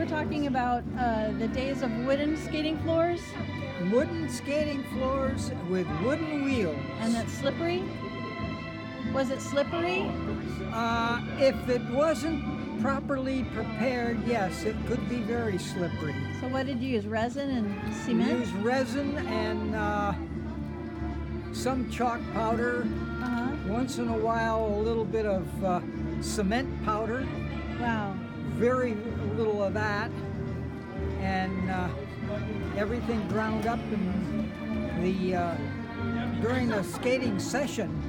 were talking about the days of wooden skating floors. Wooden skating floors with wooden wheels. And that's slippery? Was it slippery? If it wasn't properly prepared, yes, it could be very slippery. So what did you use, resin and cement? We used resin and some chalk powder. Once in a while, a little bit of cement powder. Wow. Very little of that. And everything ground up in during the skating session.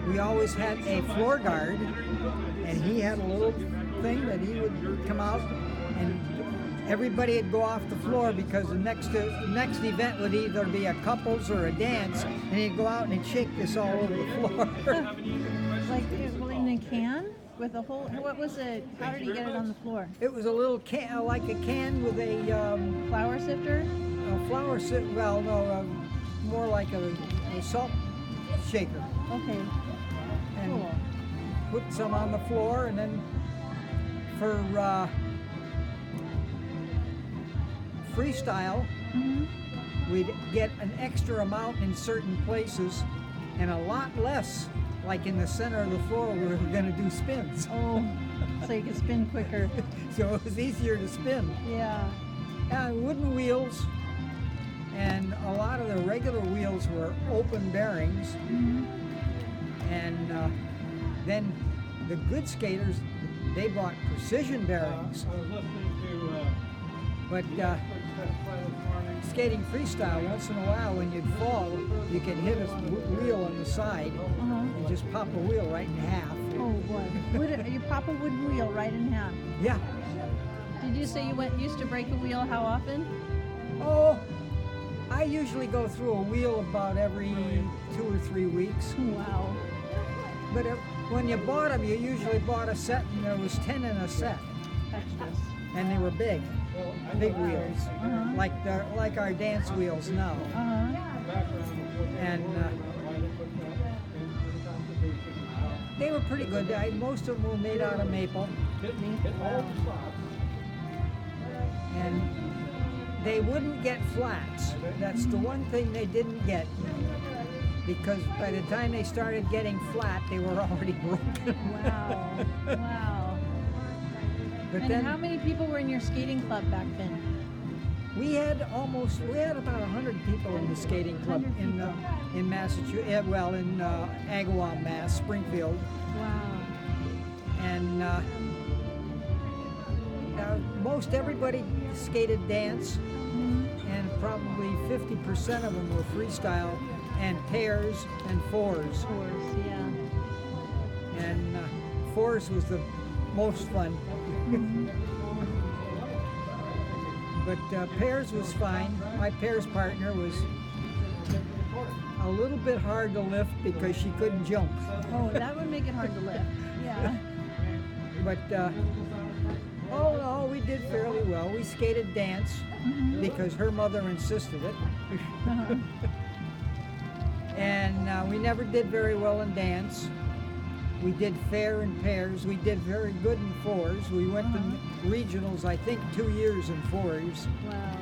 We always had a floor guard, and he had a little thing that he would come out, and everybody would go off the floor because the next event would either be a couples or a dance, and he'd go out and he'd shake this all over the floor. Like in a can with a whole. What was it? How did he get it on the floor? It was a little can, like a can with a flour sifter. A flour sifter. Well, no, more like a salt shaker. Okay. And cool. Put some on the floor, and then for freestyle, we'd get an extra amount in certain places and a lot less, like in the center of the floor where we were going to do spins. Oh, so you could spin quicker. So it was easier to spin. Yeah. Wooden wheels, and a lot of the regular wheels were open bearings. And then the good skaters, they bought precision bearings. But skating freestyle, once in a while when you'd fall, you could hit a wheel on the side and just pop a wheel right in half. Oh boy. You pop a wooden wheel right in half? Yeah. Did you say you used to break a wheel how often? Oh, I usually go through a wheel about every 2 or 3 weeks. Wow. But when you bought them, you usually bought a set, and there was 10 in a set. Extras. And they were big wheels, like our dance wheels now. And they were pretty good. Most of them were made out of maple. And they wouldn't get flats. That's the one thing they didn't get, because by the time they started getting flat, they were already broken. Wow. Wow. But and then, how many people were in your skating club back then? we had about 100 people in the skating club in Massachusetts, in Agawam, Mass, Springfield. Wow. And most everybody skated dance, and probably 50% of them were freestyle and pairs and fours. Fours, yeah. And fours was the most fun. But pairs was fine. My pairs partner was a little bit hard to lift because she couldn't jump. Oh, that would make it hard to lift. Yeah. But all in all, we did fairly well. We skated dance because her mother insisted it. And we never did very well in dance. We did fair in pairs. We did very good in fours. We went to regionals, I think, 2 years in fours. Wow.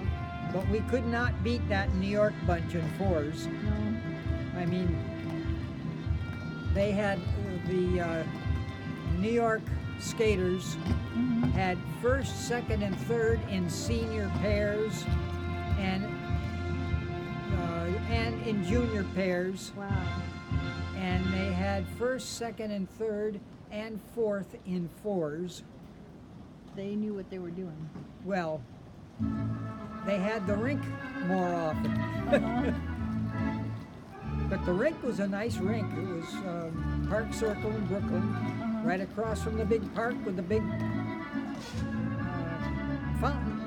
But we could not beat that New York bunch in fours. No. I mean, they had the New York skaters had first, second, and third in senior pairs, and in junior pairs. Wow. And they had first, second, and third, and fourth in fours. They knew what they were doing. Well, they had the rink more often. But the rink was a nice rink. It was Park Circle in Brooklyn, right across from the big park with the big fountain.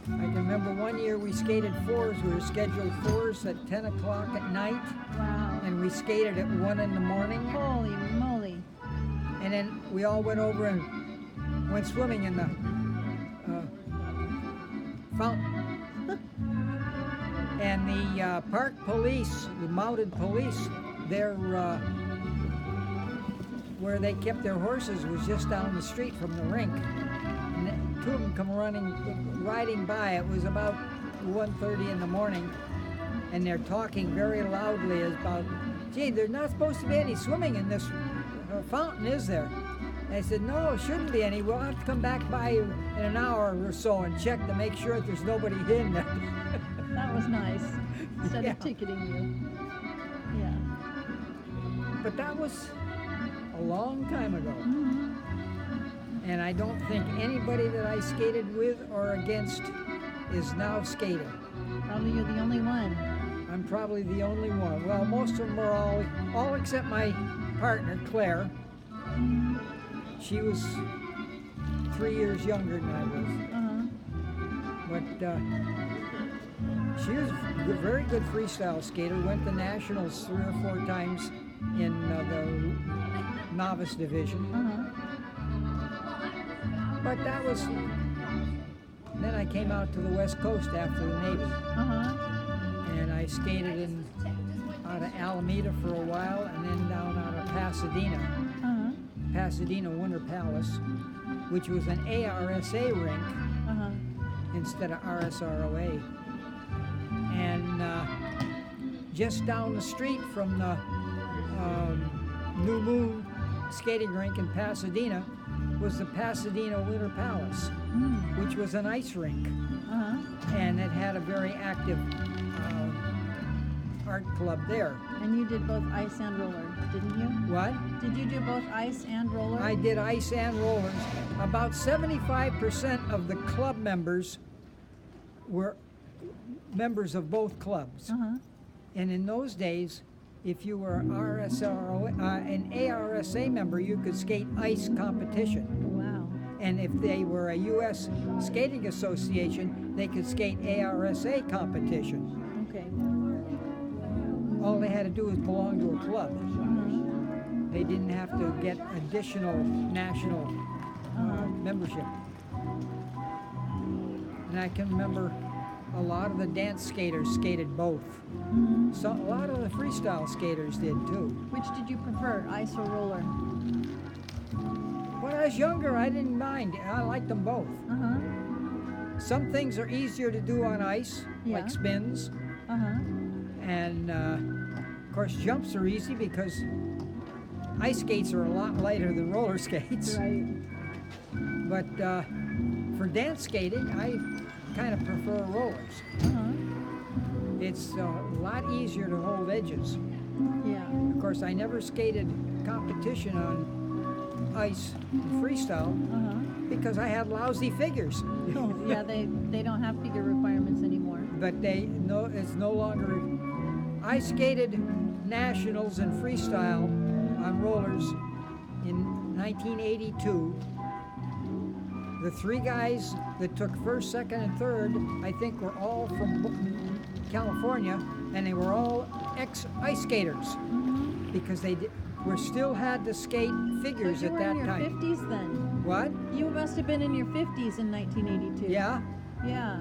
I can remember one year we skated fours. We were scheduled fours at 10 o'clock at night. Wow. And we skated at 1 in the morning. Holy moly. And then we all went over and went swimming in the fountain. And the park police, the mounted police, where they kept their horses was just down the street from the rink. And two of them come riding by. It was about 1:30 in the morning, and they're talking very loudly about, gee, there's not supposed to be any swimming in this fountain, is there? And I said, no, it shouldn't be any. We'll have to come back by you in an hour or so and check to make sure that there's nobody in there. That was nice. Instead Yeah. of ticketing you. Yeah. But that was a long time ago. Mhm. And I don't think anybody that I skated with or against is now skating. Probably you're the only one. I'm probably the only one. Well, most of them are all except my partner, Claire. She was 3 years younger than I was. But she was a very good freestyle skater. Went to nationals 3 or 4 times in the novice division. But that was, then I came out to the West Coast after the Navy. And I skated out of Alameda for a while, and then down out of Pasadena. Pasadena Winter Palace, which was an ARSA rink instead of RSROA. And just down the street from the New Moon skating rink in Pasadena was the Pasadena Winter Palace, which was an ice rink. And it had a very active art club there. And you did both ice and roller, didn't you? What? Did you do both ice and roller? I did ice and rollers. About 75% of the club members were members of both clubs. And in those days, if you were an ARSA member, you could skate ice competition. Wow. And if they were a U.S. Skating Association, they could skate ARSA competition. Okay. All they had to do was belong to a club. They didn't have to get additional national membership. And I can remember a lot of the dance skaters skated both. So a lot of the freestyle skaters did too. Which did you prefer, ice or roller? When I was younger, I didn't mind. I liked them both. Some things are easier to do on ice, like spins. And of course, jumps are easy because ice skates are a lot lighter than roller skates. Right. But for dance skating, I kind of prefer rollers. It's a lot easier to hold edges. Yeah. Of course, I never skated competition on ice freestyle because I had lousy figures. Yeah, they don't have figure requirements anymore. But it's no longer. I skated nationals in freestyle on rollers in 1982. The 3 guys that took first, second, and third, I think, were all from California, and they were all ex-ice skaters because they still had to skate figures at that time. You were in your 50s then. What? You must have been in your 50s in 1982. Yeah. Yeah.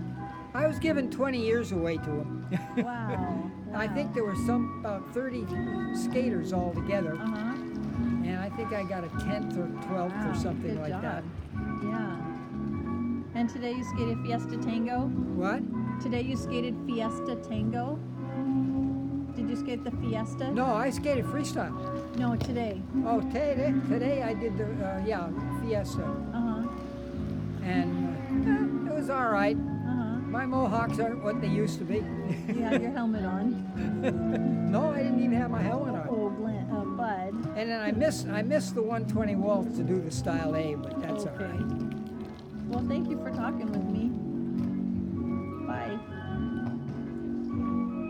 I was giving 20 years away to them. Wow. I think there were about 30 skaters all together, and I think I got a 10th or 12th or something like that. Yeah. And today you skated Fiesta Tango? What? Today you skated Fiesta Tango? Did you skate the Fiesta? No, I skated freestyle. No, today. Oh, today I did the Fiesta, and it was all right. My mohawks aren't what they used to be. You had your helmet on. No, I didn't even have my helmet on. Oh, Bud. And then I missed the 120 waltz to do the style A, but that's all right. Well, thank you for talking with me.